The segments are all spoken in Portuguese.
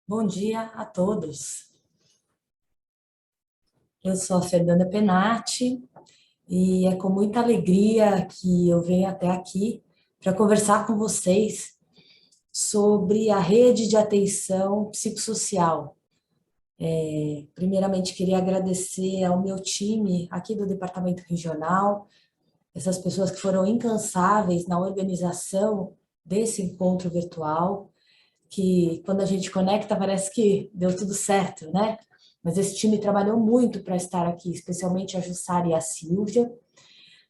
Bom dia a todos. Eu sou a Fernanda Penati e é com muita alegria que eu venho até aqui para conversar com vocês sobre a rede de atenção psicossocial. Primeiramente, queria agradecer ao meu time aqui do Departamento Regional, essas pessoas que foram incansáveis na organização desse encontro virtual, que quando a gente conecta parece que deu tudo certo, né? Mas esse time trabalhou muito para estar aqui, especialmente a Jussara e a Silvia.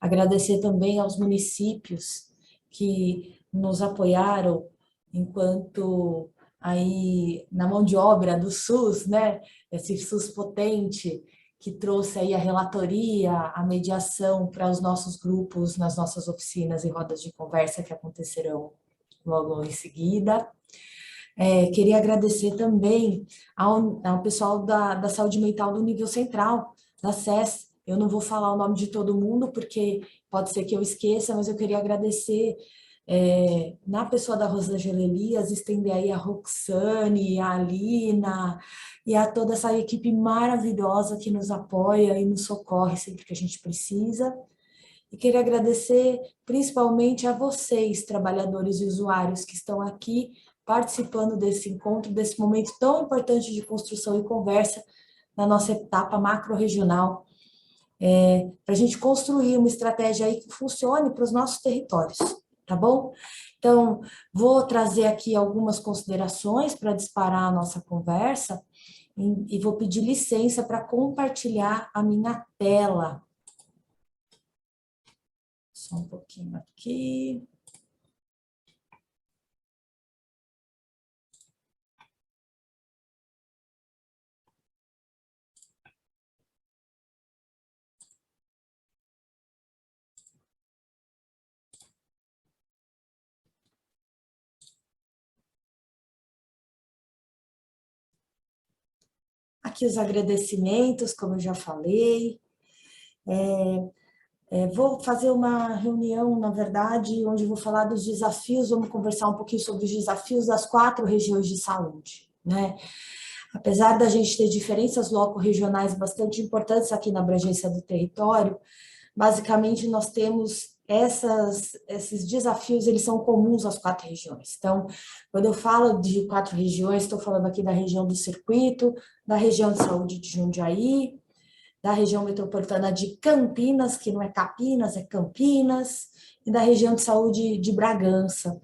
Agradecer também aos municípios que nos apoiaram enquanto aí na mão de obra do SUS, né? Esse SUS potente que trouxe aí a relatoria, a mediação para os nossos grupos nas nossas oficinas e rodas de conversa que acontecerão logo em seguida. Queria agradecer também ao pessoal da saúde mental do nível central, da SES. Eu não vou falar o nome de todo mundo, porque pode ser que eu esqueça, mas eu queria agradecer na pessoa da Rosângela Elias, estender aí a Roxane, a Alina e a toda essa equipe maravilhosa que nos apoia e nos socorre sempre que a gente precisa. E queria agradecer principalmente a vocês, trabalhadores e usuários que estão aqui participando desse encontro, desse momento tão importante de construção e conversa na nossa etapa macro-regional, para a gente construir uma estratégia aí que funcione para os nossos territórios, tá bom? Então, vou trazer aqui algumas considerações para disparar a nossa conversa e vou pedir licença para compartilhar a minha tela. Só um pouquinho aqui. Aqui os agradecimentos, como eu já falei. Vou fazer uma reunião, na verdade, onde vou falar dos desafios, vamos conversar um pouquinho sobre os desafios das 4 regiões de saúde, né? Apesar da gente ter diferenças loco-regionais bastante importantes aqui na abrangência do território, basicamente nós temos esses desafios, eles são comuns às 4 regiões. Então, quando eu falo de 4 regiões, estou falando aqui da região do Circuito, da região de saúde de Jundiaí, da região metropolitana de Campinas, que não é Capinas, é Campinas, e da região de saúde de Bragança.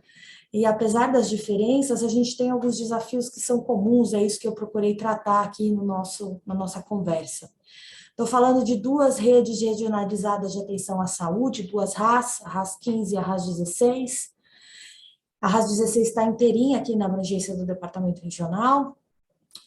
E apesar das diferenças, a gente tem alguns desafios que são comuns, é isso que eu procurei tratar aqui na nossa conversa. Estou falando de 2 redes regionalizadas de atenção à saúde, 2 RAS, a RAS 15 e a RAS 16. A RAS 16 está inteirinha aqui na abrangência do Departamento Regional.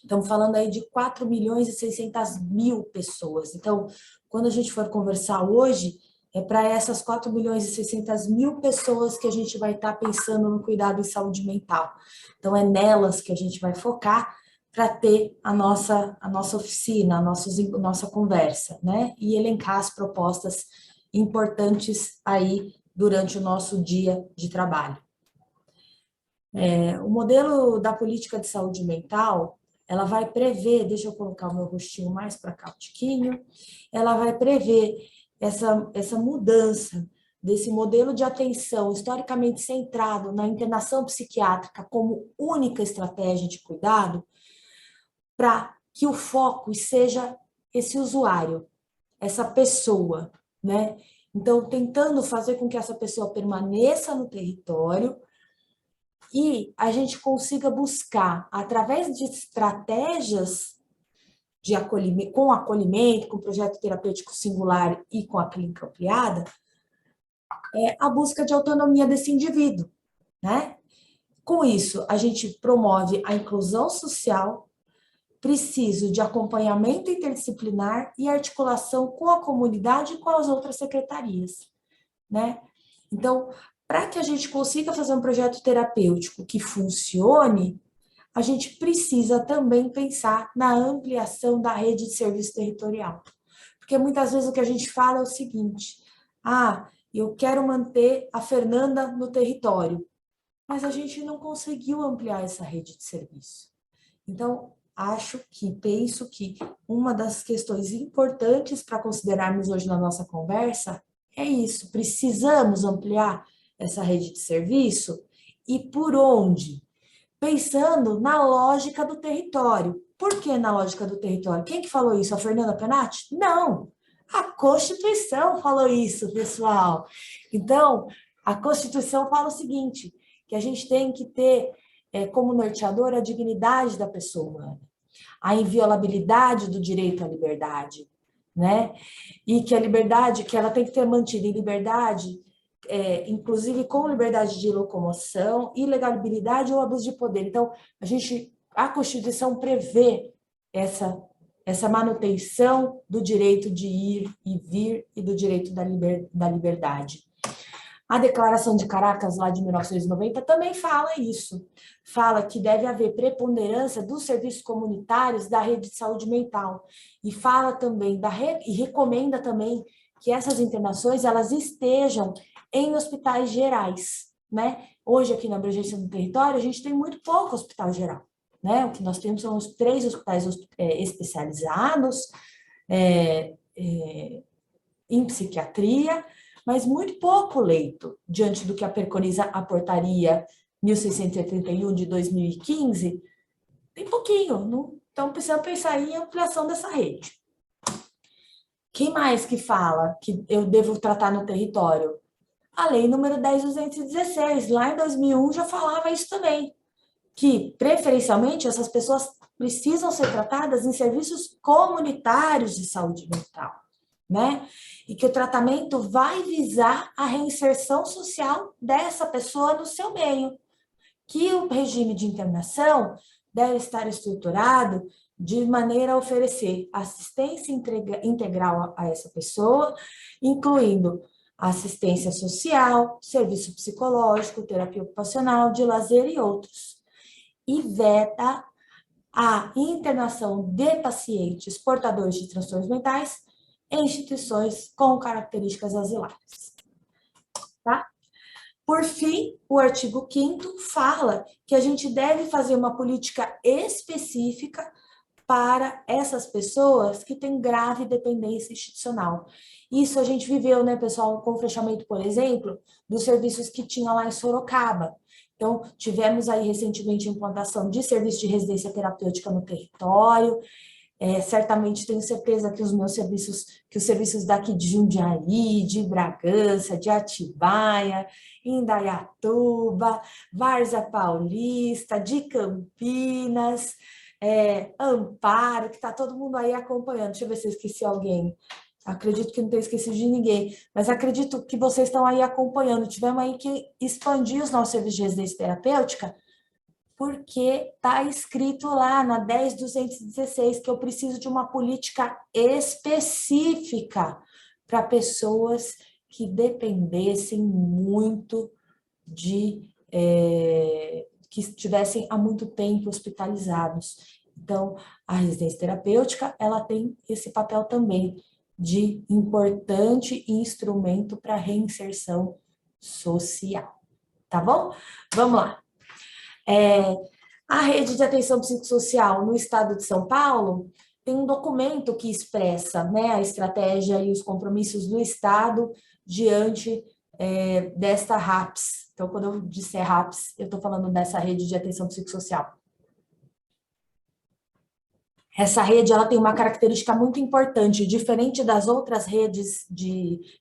Estamos falando aí de 4 milhões e 600 mil pessoas. Então, quando a gente for conversar hoje, é para essas 4 milhões e 600 mil pessoas que a gente vai estar pensando no cuidado em saúde mental. Então, é nelas que a gente vai focar para ter a nossa oficina, nossa conversa, né? E elencar as propostas importantes aí durante o nosso dia de trabalho. O modelo da política de saúde mental, ela vai prever, deixa eu colocar o meu rostinho mais para cá, um tiquinho, ela vai prever essa mudança desse modelo de atenção historicamente centrado na internação psiquiátrica como única estratégia de cuidado, para que o foco seja esse usuário, essa pessoa, né? Então, tentando fazer com que essa pessoa permaneça no território, e a gente consiga buscar, através de estratégias de acolhimento, com projeto terapêutico singular e com a clínica ampliada, a busca de autonomia desse indivíduo, né? Com isso, a gente promove a inclusão social, preciso de acompanhamento interdisciplinar e articulação com a comunidade e com as outras secretarias, né? Então, para que a gente consiga fazer um projeto terapêutico que funcione, a gente precisa também pensar na ampliação da rede de serviço territorial. Porque muitas vezes o que a gente fala é o seguinte: eu quero manter a Fernanda no território, mas a gente não conseguiu ampliar essa rede de serviço. Então, penso que uma das questões importantes para considerarmos hoje na nossa conversa é isso, precisamos ampliar essa rede de serviço e por onde? Pensando na lógica do território. Por que na lógica do território? Quem que falou isso? A Fernanda Penati? Não! A Constituição falou isso, pessoal. Então, a Constituição fala o seguinte, que a gente tem que ter como norteador a dignidade da pessoa humana, a inviolabilidade do direito à liberdade, né? E que a liberdade, que ela tem que ser mantida em liberdade, inclusive com liberdade de locomoção, ilegabilidade ou abuso de poder. Então, a Constituição prevê essa manutenção do direito de ir e vir e do direito da liberdade. A Declaração de Caracas, lá de 1990, também fala isso. Fala que deve haver preponderância dos serviços comunitários da rede de saúde mental. E fala também, e recomenda também que essas internações elas estejam em hospitais gerais, né? Hoje, aqui na abrangência do território, a gente tem muito pouco hospital geral, né? O que nós temos são os 3 hospitais especializados em psiquiatria, mas muito pouco leito, diante do que preconiza a portaria 1681 de 2015, tem pouquinho, não? Então precisa pensar em ampliação dessa rede. Quem mais que fala que eu devo tratar no território? A lei número 10.216, lá em 2001 já falava isso também, que preferencialmente essas pessoas precisam ser tratadas em serviços comunitários de saúde mental, né? E que o tratamento vai visar a reinserção social dessa pessoa no seu meio, que o regime de internação deve estar estruturado de maneira a oferecer assistência integral a essa pessoa, incluindo assistência social, serviço psicológico, terapia ocupacional, de lazer e outros. E veta a internação de pacientes portadores de transtornos mentais em instituições com características asilares. Tá? Por fim, o artigo 5º fala que a gente deve fazer uma política específica para essas pessoas que têm grave dependência institucional. Isso a gente viveu, né, pessoal, com o fechamento, por exemplo, dos serviços que tinha lá em Sorocaba. Então, tivemos aí recentemente a implantação de serviço de residência terapêutica no território. Certamente tenho certeza que os serviços daqui de Jundiaí, de Bragança, de Atibaia, Indaiatuba, Várzea Paulista, de Campinas, Amparo, que está todo mundo aí acompanhando. Deixa eu ver se eu esqueci alguém. Acredito que não tenho esquecido de ninguém, mas acredito que vocês estão aí acompanhando. Tivemos aí que expandir os nossos serviços de residência terapêutica, porque está escrito lá na 10.216 que eu preciso de uma política específica para pessoas que dependessem muito que estivessem há muito tempo hospitalizados. Então, a residência terapêutica, ela tem esse papel também de importante instrumento para reinserção social. Tá bom? Vamos lá. A rede de atenção psicossocial no estado de São Paulo tem um documento que expressa, né, a estratégia e os compromissos do estado diante desta RAPS. Então, quando eu disser RAPS, eu estou falando dessa rede de atenção psicossocial. Essa rede ela tem uma característica muito importante, diferente das outras redes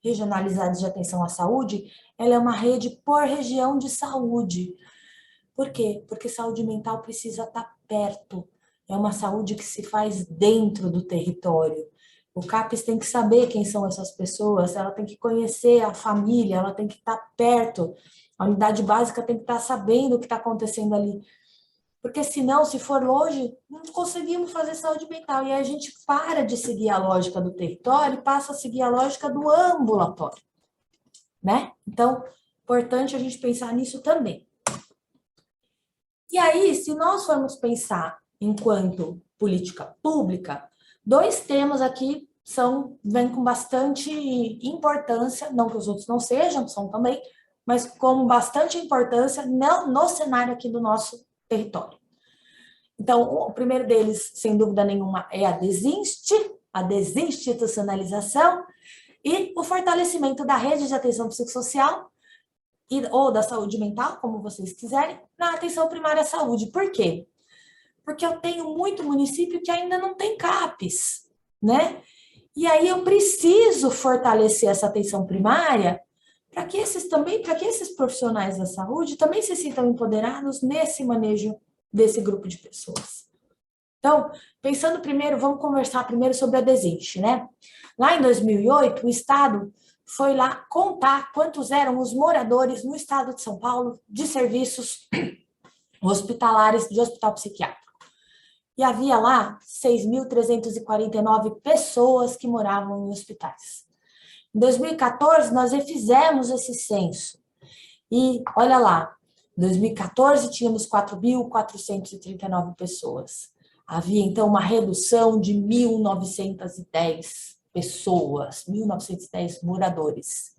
regionalizadas de atenção à saúde, ela é uma rede por região de saúde. Por quê? Porque saúde mental precisa estar perto. É uma saúde que se faz dentro do território. O CAPES tem que saber quem são essas pessoas, ela tem que conhecer a família, ela tem que estar perto. A unidade básica tem que estar sabendo o que está acontecendo ali. Porque senão, se for longe, não conseguimos fazer saúde mental. E aí a gente para de seguir a lógica do território e passa a seguir a lógica do ambulatório. Né? Então, importante a gente pensar nisso também. E aí, se nós formos pensar enquanto política pública, 2 temas aqui vêm com bastante importância, não que os outros não sejam, são também, mas com bastante importância no cenário aqui do nosso território. Então, o primeiro deles, sem dúvida nenhuma, é a desinstitucionalização e o fortalecimento da rede de atenção psicossocial ou da saúde mental, como vocês quiserem, na atenção primária à saúde. Por quê? Porque eu tenho muito município que ainda não tem CAPs, né? E aí eu preciso fortalecer essa atenção primária para que esses profissionais da saúde também se sintam empoderados nesse manejo desse grupo de pessoas. Então, pensando primeiro, vamos conversar primeiro sobre a Desinch, né? Lá em 2008, o Estado foi lá contar quantos eram os moradores no Estado de São Paulo de serviços hospitalares de hospital psiquiátrico. E havia lá 6.349 pessoas que moravam em hospitais. Em 2014, nós refizemos esse censo. E olha lá, em 2014 tínhamos 4.439 pessoas. Havia, então, uma redução de 1.910 pessoas, 1.910 moradores.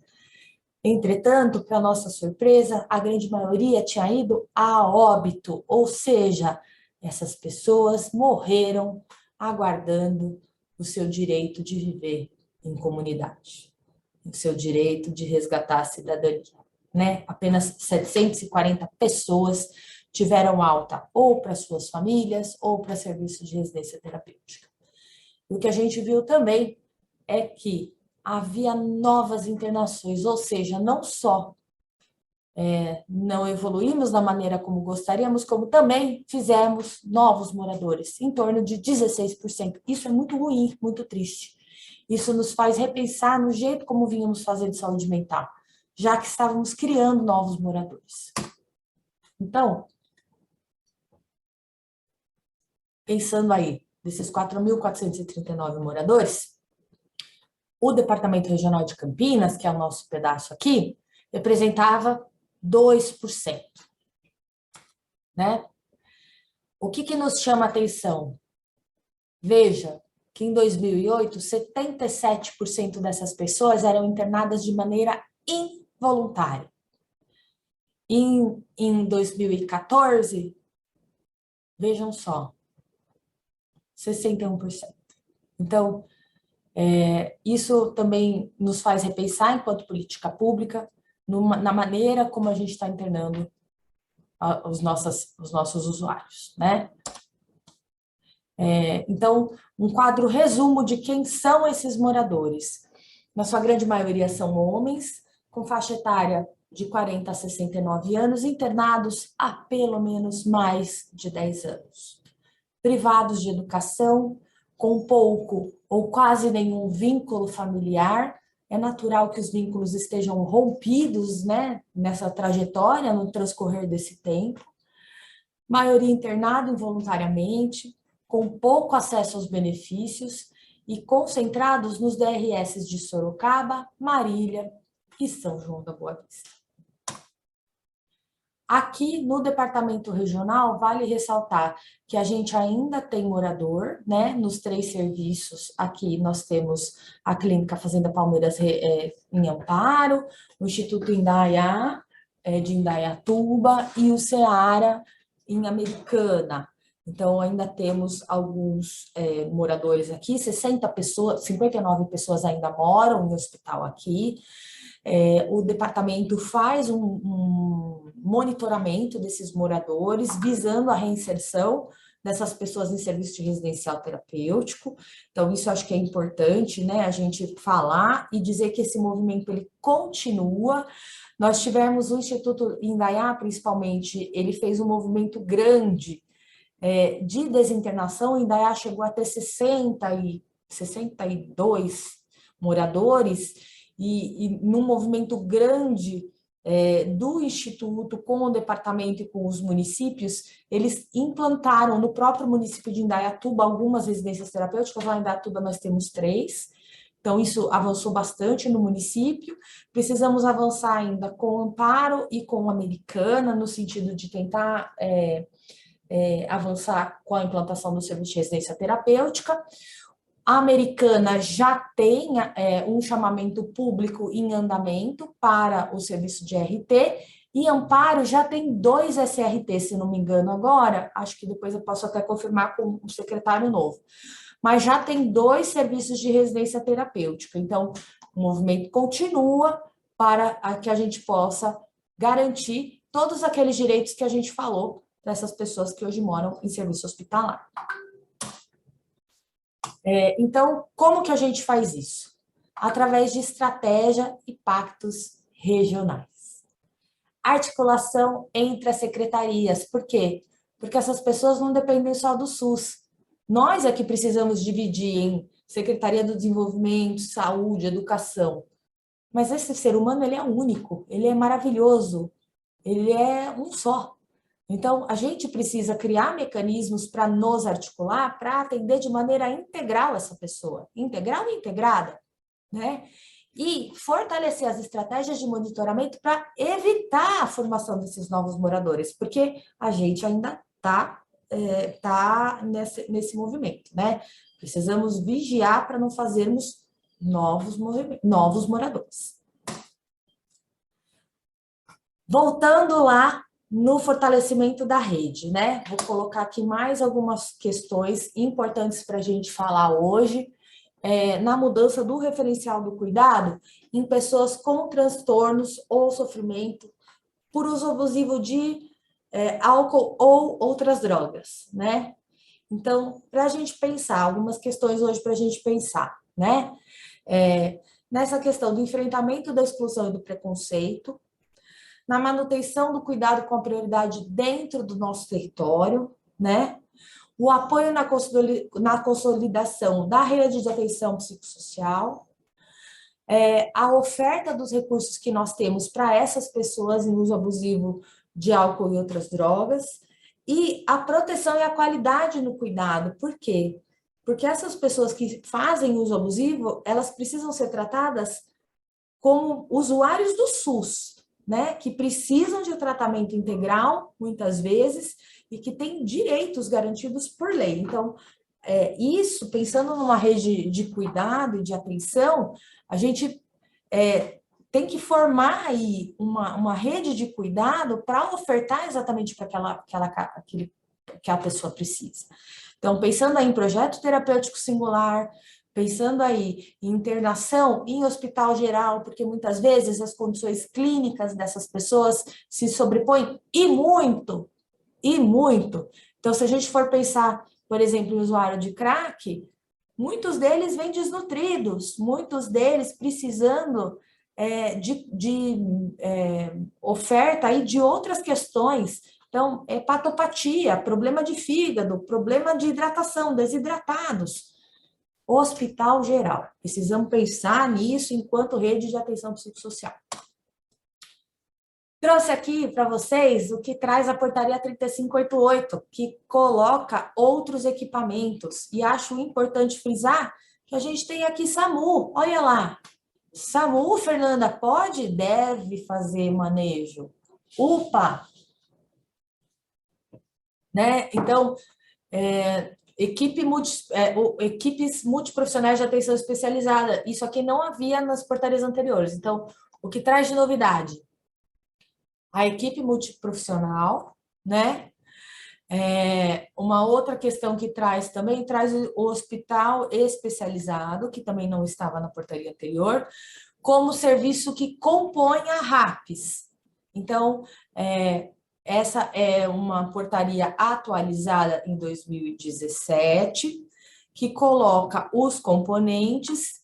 Entretanto, para nossa surpresa, a grande maioria tinha ido a óbito, ou seja, essas pessoas morreram aguardando o seu direito de viver em comunidade, o seu direito de resgatar a cidadania, né? Apenas 740 pessoas tiveram alta ou para suas famílias ou para serviços de residência terapêutica. O que a gente viu também é que havia novas internações, ou seja, não só não evoluímos da maneira como gostaríamos, como também fizemos novos moradores, em torno de 16%. Isso é muito ruim, muito triste. Isso nos faz repensar no jeito como vínhamos fazendo saúde mental, já que estávamos criando novos moradores. Então, pensando aí, desses 4.439 moradores, o Departamento Regional de Campinas, que é o nosso pedaço aqui, representava 2%. Né? O que nos chama a atenção? Veja que em 2008, 77% dessas pessoas eram internadas de maneira involuntária. Em 2014, vejam só, 61%. Então, isso também nos faz repensar, enquanto política pública, na maneira como a gente está internando os nossos usuários, né? Então, um quadro resumo de quem são esses moradores. Na sua grande maioria são homens, com faixa etária de 40 a 69 anos, internados há pelo menos mais de 10 anos. Privados de educação, com pouco ou quase nenhum vínculo familiar, é natural que os vínculos estejam rompidos, né, nessa trajetória, no transcorrer desse tempo. Maioria internada involuntariamente, com pouco acesso aos benefícios e concentrados nos DRS de Sorocaba, Marília e São João da Boa Vista. Aqui no departamento regional, vale ressaltar que a gente ainda tem morador, né? Nos 3 serviços, aqui nós temos a Clínica Fazenda Palmeiras em Amparo, o Instituto Indaiá, de Indaiatuba, e o Ceará em Americana. Então, ainda temos alguns moradores aqui, 59 pessoas ainda moram em hospital aqui. O departamento faz um monitoramento desses moradores, visando a reinserção dessas pessoas em serviço de residencial terapêutico. Então, isso acho que é importante, né, a gente falar e dizer que esse movimento ele continua. Nós tivemos o Instituto Indaiá, principalmente, ele fez um movimento grande de desinternação. O Indaiá chegou a ter 62 moradores, e num movimento grande do Instituto com o departamento e com os municípios, eles implantaram no próprio município de Indaiatuba algumas residências terapêuticas. Lá em Indaiatuba nós temos 3, então isso avançou bastante no município. Precisamos avançar ainda com o Amparo e com a Americana, no sentido de tentar avançar com a implantação do serviço de residência terapêutica. A Americana já tem um chamamento público em andamento para o serviço de RT, E Amparo já tem 2 SRT, se não me engano agora, acho que depois eu posso até confirmar com o secretário novo, mas já tem 2 serviços de residência terapêutica. Então, o movimento continua para que a gente possa garantir todos aqueles direitos que a gente falou para essas pessoas que hoje moram em serviço hospitalar. Então, como que a gente faz isso? Através de estratégia e pactos regionais. Articulação entre as secretarias. Por quê? Porque essas pessoas não dependem só do SUS. Nós é que precisamos dividir em Secretaria do Desenvolvimento, Saúde, Educação. Mas esse ser humano, ele é único, ele é maravilhoso, ele é um só. Então, a gente precisa criar mecanismos para nos articular, para atender de maneira integral essa pessoa. Integral e integrada, né? E fortalecer as estratégias de monitoramento para evitar a formação desses novos moradores, porque a gente ainda tá nesse movimento, né? Precisamos vigiar para não fazermos novos moradores. Voltando lá no fortalecimento da rede, né? Vou colocar aqui mais algumas questões importantes para a gente falar hoje, na mudança do referencial do cuidado em pessoas com transtornos ou sofrimento por uso abusivo de álcool ou outras drogas, né? Então, para a gente pensar, algumas questões hoje para a gente pensar, né? Nessa questão do enfrentamento da exclusão e do preconceito, na manutenção do cuidado com a prioridade dentro do nosso território, né? O apoio na consolidação da rede de atenção psicossocial, a oferta dos recursos que nós temos para essas pessoas em uso abusivo de álcool e outras drogas, e a proteção e a qualidade no cuidado. Por quê? Porque essas pessoas que fazem uso abusivo, elas precisam ser tratadas como usuários do SUS, né? Que precisam de tratamento integral, muitas vezes, e que têm direitos garantidos por lei. Então, isso, pensando numa rede de cuidado e de atenção, a gente tem que formar aí uma rede de cuidado para ofertar exatamente para que a pessoa precisa. Então, pensando aí em projeto terapêutico singular, pensando aí em internação em hospital geral, porque muitas vezes as condições clínicas dessas pessoas se sobrepõem e muito, e muito. Então, se a gente for pensar, por exemplo, em usuário de crack, muitos deles vêm desnutridos, muitos deles precisando de oferta aí de outras questões. Então, hepatopatia, problema de fígado, problema de hidratação, desidratados. Hospital geral. Precisamos pensar nisso enquanto rede de atenção psicossocial. Trouxe aqui para vocês o que traz a portaria 3588, que coloca outros equipamentos. E acho importante frisar que a gente tem aqui SAMU. Olha lá. SAMU, Fernanda, pode? Deve fazer manejo. UPA. Né? Então, equipes multiprofissionais de atenção especializada. Isso aqui não havia nas portarias anteriores. Então, o que traz de novidade? A equipe multiprofissional, né? Uma outra questão que traz também, traz o hospital especializado, que também não estava na portaria anterior, como serviço que compõe a RAPS. Então, essa é uma portaria atualizada em 2017, que coloca os componentes.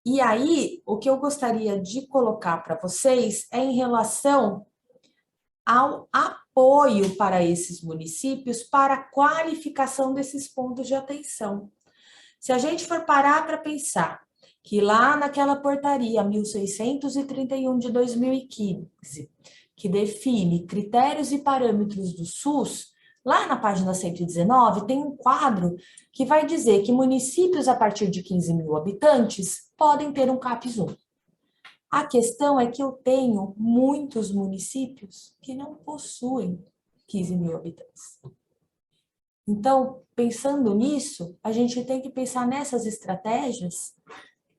E aí, o que eu gostaria de colocar para vocês é em relação ao apoio para esses municípios para a qualificação desses pontos de atenção. Se a gente for parar para pensar que lá naquela portaria 1631 de 2015, que define critérios e parâmetros do SUS, lá na página 119 tem um quadro que vai dizer que municípios a partir de 15 mil habitantes podem ter um CAPS 1. A questão é que eu tenho muitos municípios que não possuem 15 mil habitantes. Então, pensando nisso, a gente tem que pensar nessas estratégias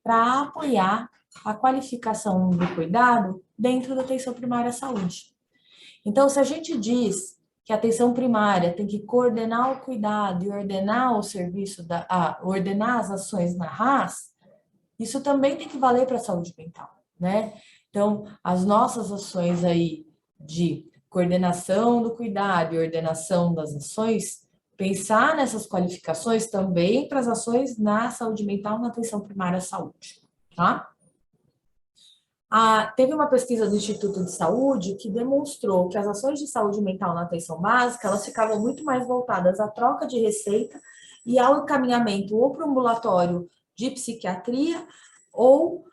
para apoiar a qualificação do cuidado dentro da atenção primária à saúde. Então, se a gente diz que a atenção primária tem que coordenar o cuidado e ordenar o serviço, ordenar as ações na RAS, isso também tem que valer para a saúde mental, né? Então, as nossas ações aí de coordenação do cuidado e ordenação das ações, pensar nessas qualificações também para as ações na saúde mental, na atenção primária à saúde, tá? Teve uma pesquisa do Instituto de Saúde que demonstrou que as ações de saúde mental na atenção básica, elas ficavam muito mais voltadas à troca de receita e ao encaminhamento ou para o ambulatório de psiquiatria ou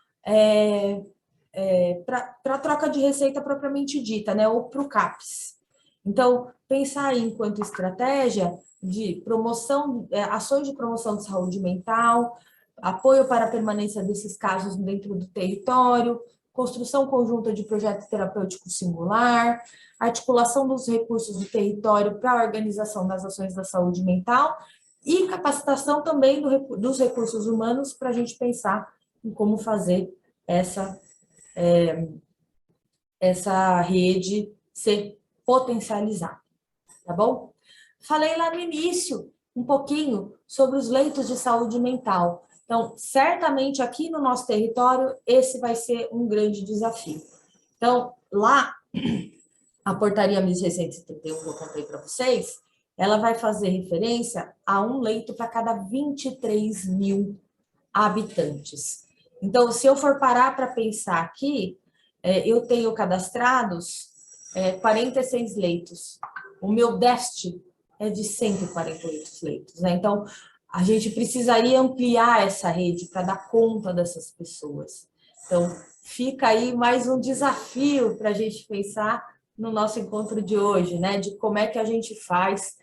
para a troca de receita propriamente dita, né, ou para o CAPS. Então, pensar aí enquanto estratégia de promoção, ações de promoção de saúde mental, apoio para a permanência desses casos dentro do território, construção conjunta de projeto terapêutico singular, articulação dos recursos do território para a organização das ações da saúde mental e capacitação também dos recursos humanos para a gente pensar em como fazer essa rede ser potencializada, tá bom? Falei lá no início um pouquinho sobre os leitos de saúde mental. Então, certamente aqui no nosso território, esse vai ser um grande desafio. Então, lá, a portaria 1671 que eu contei para vocês, ela vai fazer referência a um leito para cada 23 mil habitantes. Então, se eu for parar para pensar aqui, eu tenho cadastrados 46 leitos. O meu DEST é de 148 leitos, né? Então, a gente precisaria ampliar essa rede para dar conta dessas pessoas. Então, fica aí mais um desafio para a gente pensar no nosso encontro de hoje, né? De como é que a gente faz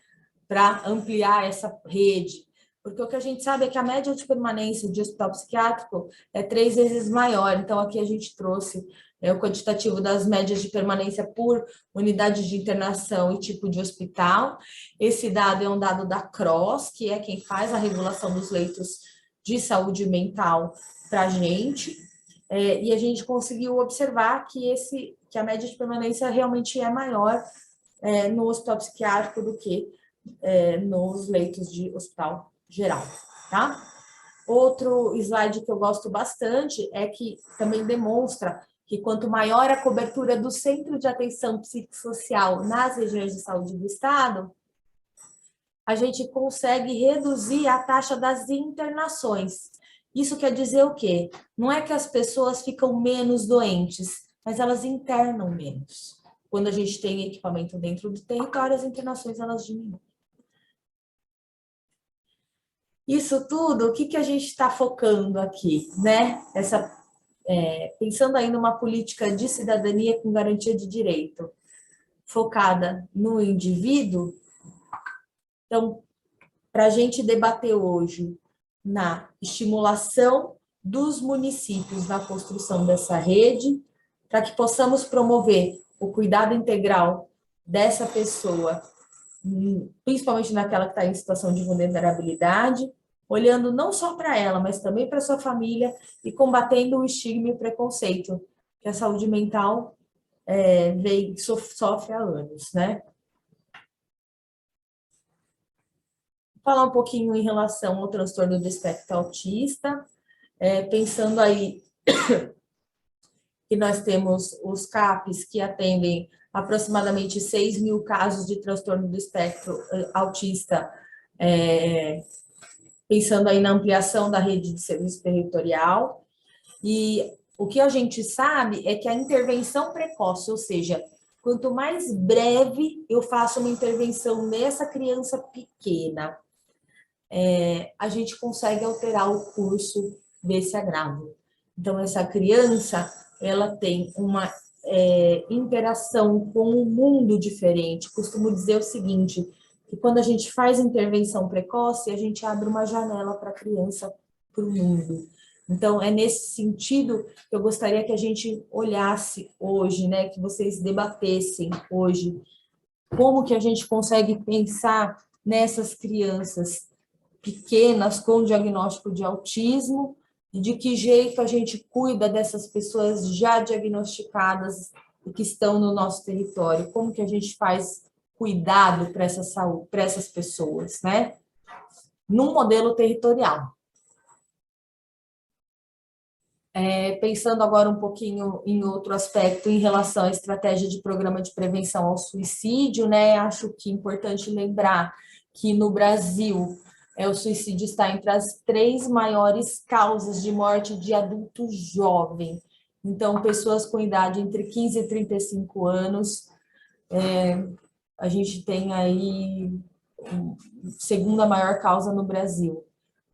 para ampliar essa rede. Porque o que a gente sabe é que a média de permanência de hospital psiquiátrico é 3 vezes maior. Então, aqui a gente trouxe o quantitativo das médias de permanência por unidade de internação e tipo de hospital. Esse dado é um dado da CROSS, que é quem faz a regulação dos leitos de saúde mental para a gente. E a gente conseguiu observar que a média de permanência realmente é maior no hospital psiquiátrico do que nos leitos de hospital geral, tá? Outro slide que eu gosto bastante é que também demonstra que quanto maior a cobertura do Centro de Atenção Psicossocial nas regiões de saúde do Estado, a gente consegue reduzir a taxa das internações. Isso quer dizer o quê? Não é que as pessoas ficam menos doentes, mas elas internam menos. Quando a gente tem equipamento dentro do território, as internações elas diminuem. Isso tudo, o que a gente está focando aqui, né? Pensando aí numa política de cidadania com garantia de direito, focada no indivíduo. Então, para a gente debater hoje na estimulação dos municípios na construção dessa rede, para que possamos promover o cuidado integral dessa pessoa, principalmente naquela que está em situação de vulnerabilidade, olhando não só para ela, mas também para sua família e combatendo o estigma e o preconceito que a saúde mental sofre há anos, né? Vou falar um pouquinho em relação ao transtorno do espectro autista, pensando aí que nós temos os CAPs que atendem aproximadamente 6 mil casos de transtorno do espectro autista, pensando aí na ampliação da rede de serviço territorial. E o que a gente sabe é que a intervenção precoce, ou seja, quanto mais breve eu faço uma intervenção nessa criança pequena, a gente consegue alterar o curso desse agravo. Então, essa criança, ela tem uma interação com um mundo diferente. Costumo dizer o seguinte, que quando a gente faz intervenção precoce, a gente abre uma janela para a criança, para o mundo. Então, é nesse sentido que eu gostaria que a gente olhasse hoje, né, que vocês debatessem hoje, como que a gente consegue pensar nessas crianças pequenas com diagnóstico de autismo, e de que jeito a gente cuida dessas pessoas já diagnosticadas que estão no nosso território, como que a gente faz cuidado para essa saúde, para essas pessoas, né? Num modelo territorial. Pensando agora um pouquinho em outro aspecto em relação à estratégia de programa de prevenção ao suicídio, né? Acho que é importante lembrar que no Brasil o suicídio está entre as 3 maiores causas de morte de adulto jovem. Então, pessoas com idade entre 15 e 35 anos, a gente tem aí a segunda maior causa no Brasil.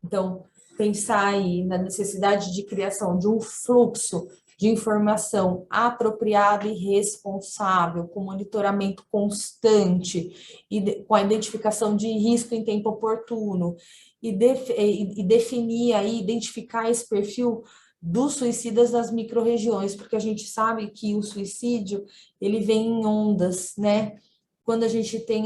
Então, pensar aí na necessidade de criação de um fluxo de informação apropriado e responsável, com monitoramento constante e com a identificação de risco em tempo oportuno e definir aí, identificar esse perfil dos suicidas das micro-regiões, porque a gente sabe que o suicídio, ele vem em ondas, né? Quando a gente tem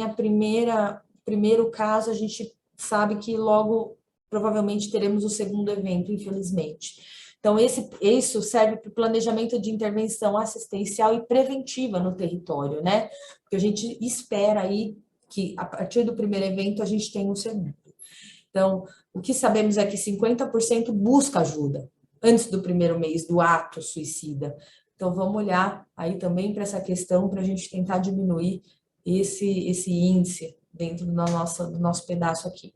primeiro caso, a gente sabe que logo provavelmente teremos o segundo evento, infelizmente. Então, isso serve para o planejamento de intervenção assistencial e preventiva no território, né? Porque a gente espera aí que, a partir do primeiro evento, a gente tenha o segundo. Então, o que sabemos é que 50% busca ajuda antes do primeiro mês do ato suicida. Então, vamos olhar aí também para essa questão para a gente tentar diminuir esse índice dentro do nosso pedaço aqui.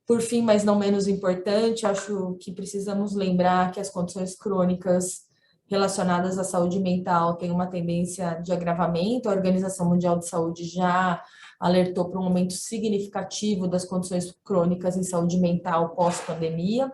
Por fim, mas não menos importante, acho que precisamos lembrar que as condições crônicas relacionadas à saúde mental têm uma tendência de agravamento. A Organização Mundial de Saúde já alertou para um aumento significativo das condições crônicas em saúde mental pós-pandemia.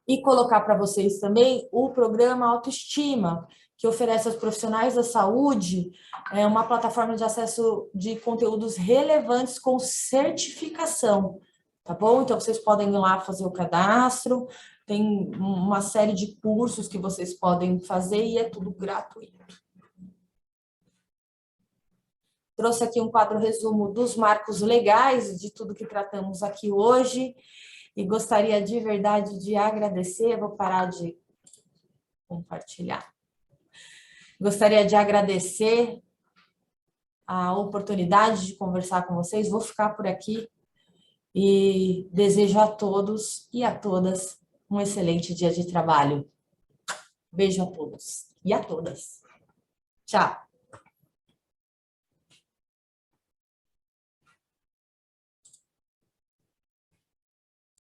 E colocar para vocês também o programa Autoestima, que oferece aos profissionais da saúde uma plataforma de acesso de conteúdos relevantes com certificação, tá bom? Então, vocês podem ir lá fazer o cadastro, tem uma série de cursos que vocês podem fazer e é tudo gratuito. Trouxe aqui um quadro resumo dos marcos legais de tudo que tratamos aqui hoje e gostaria de verdade de agradecer, vou parar de compartilhar. Gostaria de agradecer a oportunidade de conversar com vocês, vou ficar por aqui e desejo a todos e a todas um excelente dia de trabalho. Beijo a todos e a todas. Tchau.